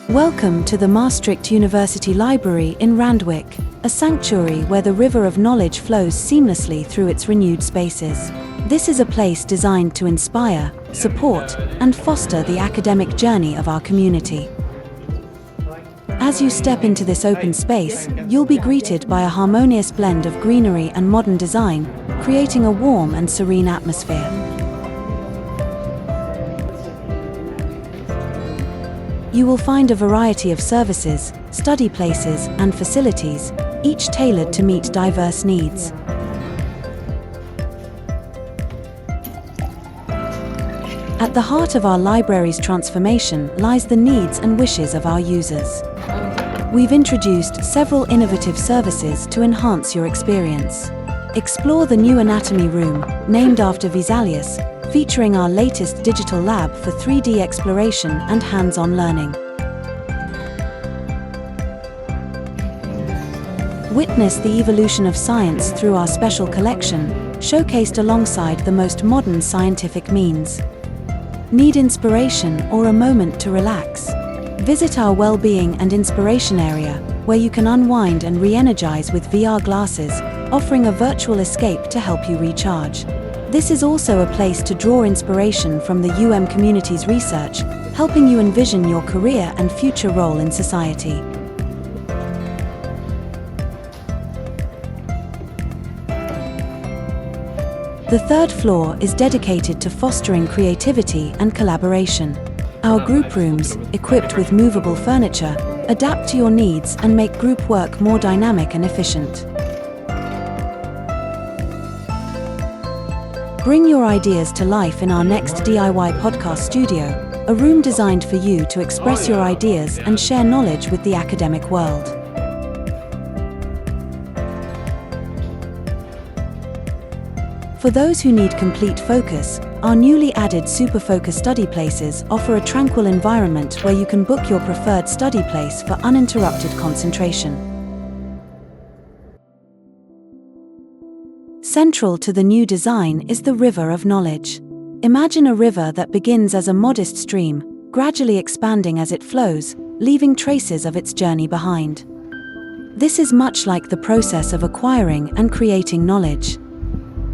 Welcome to the Maastricht University Library in Randwyck, a sanctuary where the river of knowledge flows seamlessly through its renewed spaces. This is a place designed to inspire, support, and foster the academic journey of our community. As you step into this open space, you'll be greeted by a harmonious blend of greenery and modern design, creating a warm and serene atmosphere. You will find a variety of services, study places, and facilities, each tailored to meet diverse needs. At the heart of our library's transformation lies the needs and wishes of our users. We've introduced several innovative services to enhance your experience. Explore the new anatomy room, named after Vesalius, featuring our latest digital lab for 3D exploration and hands-on learning. Witness the evolution of science through our special collection, showcased alongside the most modern scientific means. Need inspiration or a moment to relax? Visit our well-being and inspiration area, where you can unwind and re-energize with VR glasses, offering a virtual escape to help you recharge. This is also a place to draw inspiration from the community's research, helping you envision your career and future role in society. The third floor is dedicated to fostering creativity and collaboration. Our group rooms, equipped with movable furniture, adapt to your needs and make group work more dynamic and efficient. Bring your ideas to life in our next DIY podcast studio, a room designed for you to express your ideas and share knowledge with the academic world. For those who need complete focus, our newly added Super Focus study places offer a tranquil environment where you can book your preferred study place for uninterrupted concentration. Central to the new design is the river of knowledge. Imagine a river that begins as a modest stream, gradually expanding as it flows, leaving traces of its journey behind. This is much like the process of acquiring and creating knowledge.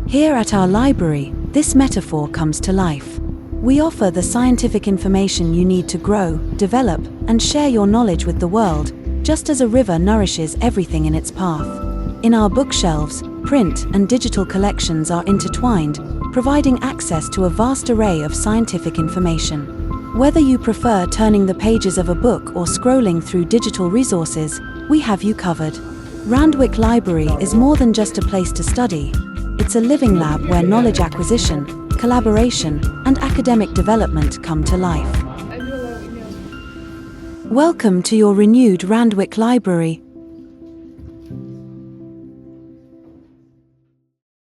Here at our library, this metaphor comes to life. We offer the scientific information you need to grow, develop, and share your knowledge with the world, just as a river nourishes everything in its path. In our bookshelves, print and digital collections are intertwined, providing access to a vast array of scientific information. Whether you prefer turning the pages of a book or scrolling through digital resources, we have you covered. Randwyck Library is more than just a place to study. It's a living lab where knowledge acquisition, collaboration, and academic development come to life. Welcome to your renewed Randwyck Library,